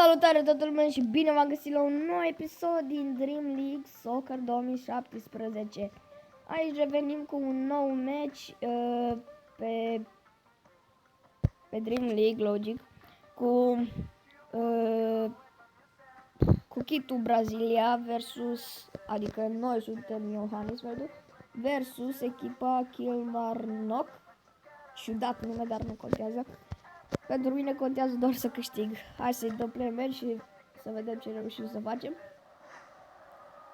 Salutare toată lumea și bine v-am găsit la un nou episod din Dream League Soccer 2017. Aici revenim cu un nou match pe Dream League, logic, cu Kitu Brazilia versus, adică noi suntem Johannesburg versus echipa Kilmarnock. Ciudat nume, dar nu contează. Pentru mine contează doar să câștig. Hai să-i dăm play match și să vedem ce reușim să facem.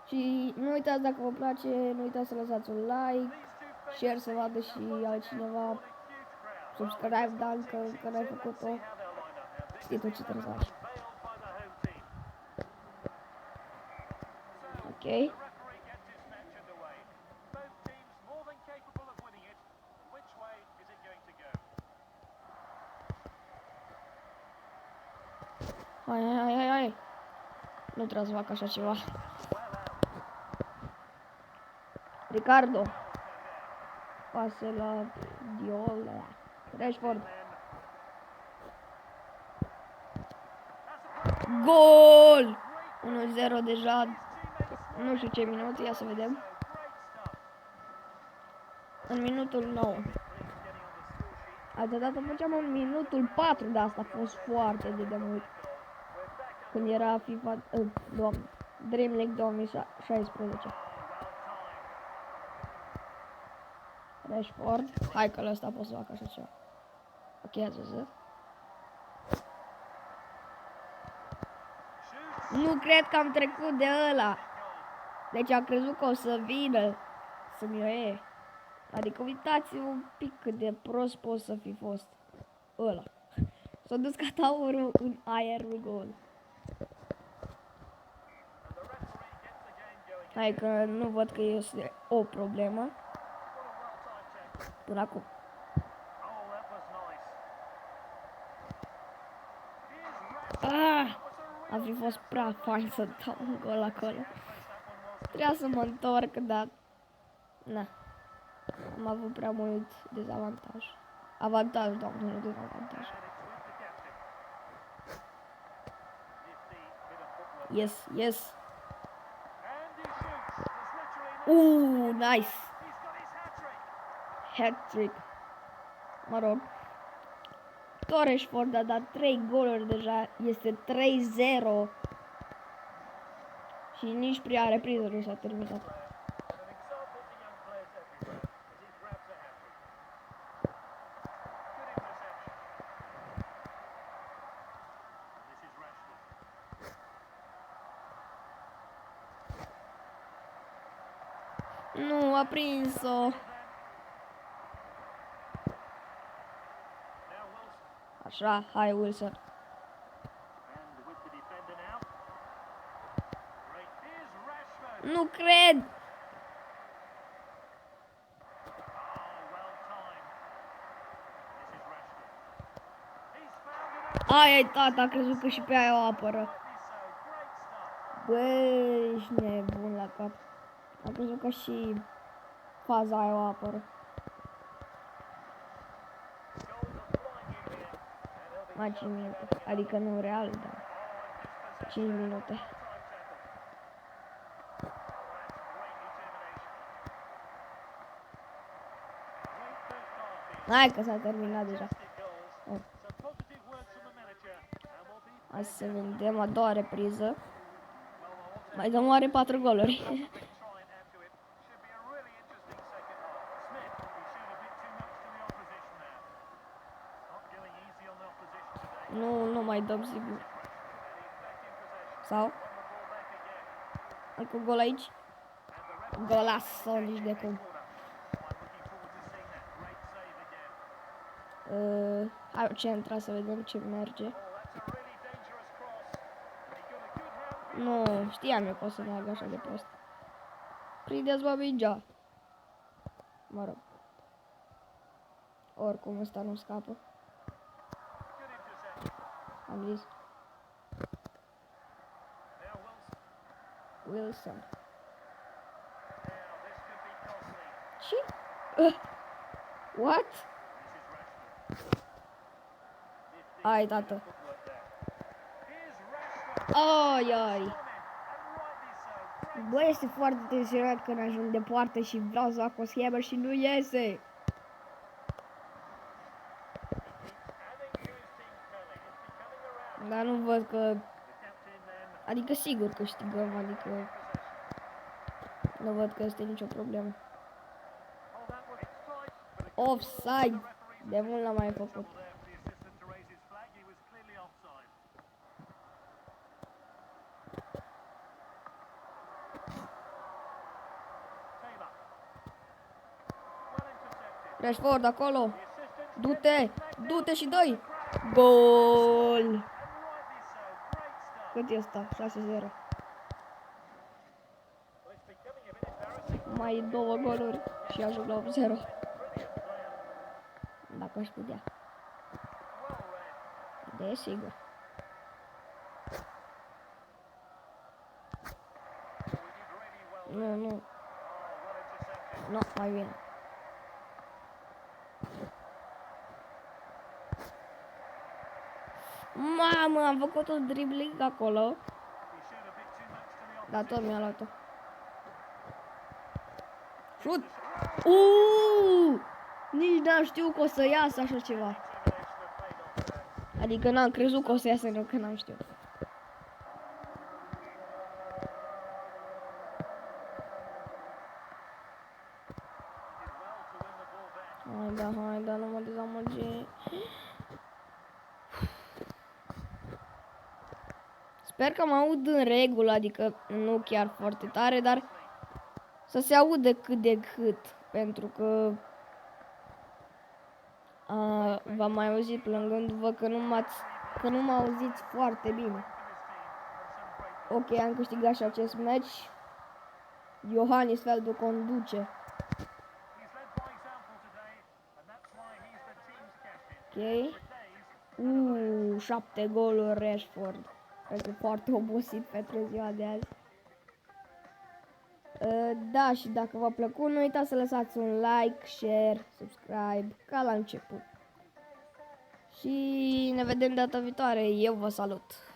Și nu uitați, dacă vă place, nu uitați să lăsați un like, share să vadă și altcineva, subscribe dacă încă n-ai făcut-o. Știi tot ce trebuie să faci. Ok. Hai. Nu trebuie să fac așa ceva. Ricardo. Pase la Diola. Rashford. Gol! 1-0 deja. Nu știu ce minut, ia să vedem. În minutul 9. Altă dată făceam în minutul 4, dar asta a fost foarte de mult. Când era FIFA, Dream League 2016. Rashford. Hai că ăsta pot să fac așa ceva. Ok, ați văzut? Nu cred că am trecut de ăla. Deci am crezut că o să vină să-mi o iei. Adică uitați un pic cât de prost pot să fi fost ăla. S-a dus ca taurul în aerul gol. Hai că nu văd că este o problemă. Până acum. Ar fi fost prea fain să dau un gol acolo. Trebuia să mă întorc, dar na. Am avut prea mult dezavantaj. Avantaj, doamne, nu dezavantaj. Yes. Nice. Hat-trick. Mă rog. Tot Rashford a dat 3 goluri deja. Este 3-0. Și nici prea repriză nu s-a terminat. Nu, a prins-o. Așa, hai Wilson. Nu cred! Ai, tata, a crezut că și pe aia o apără. Băi, ești nebun la cap. Am crezut că și faza aia o apără. Mai 5 minute. Adică nu real, dar 5 minute. Hai că s-a terminat deja. Hai să vedem a doua repriză. Mai dăm oare 4 goluri. Nu mai dăm sigur. Sau? Încă gol aici. Golasso, nici de cum. Hai centra să vedem ce merge. Nu, știam eu că o să meargă așa de prost. Prindeți bă mingea. Mă rog. Oricum ăsta nu scapă. Am zis. Wilson. Ce? What? Ai, tată. Ai, ai. Bă, este foarte tensionat când ajung departe și vreau să fac o schemă și nu iese. Dar nu văd că... Adică sigur câștigăm, adică... Nu văd că este nicio problemă. Offside! De mult l-am mai făcut. Rashford acolo. Du-te! Du-te și dă-i! Gol! Cât e asta? 6-0. Mai 2 goluri și ajung la 8-0. Dacă aș putea. Desigur. Nu, nu. Nu, mai bine. Mamă, am făcut un dribbling acolo. Dar tot mi-a luat-o. Șut! Nici n-am știut că o să iasă așa ceva. Adică n-am crezut că o să iasă, nu că n-am știut. Hai da, nu mă dezamăgi. Sper că mă aud în regulă, adică nu chiar foarte tare, dar să se audă cât de cât, pentru că v-am mai auzit plângându-vă că nu mă auziți foarte bine. Ok, am câștigat și acest meci. Iohannis Feldu conduce. Ok. 7 goluri Rashford. Cred că foarte obosit pentru ziua de azi. Da, și dacă v-a plăcut, nu uitați să lăsați un like, share, subscribe, ca la început. Și ne vedem data viitoare. Eu vă salut!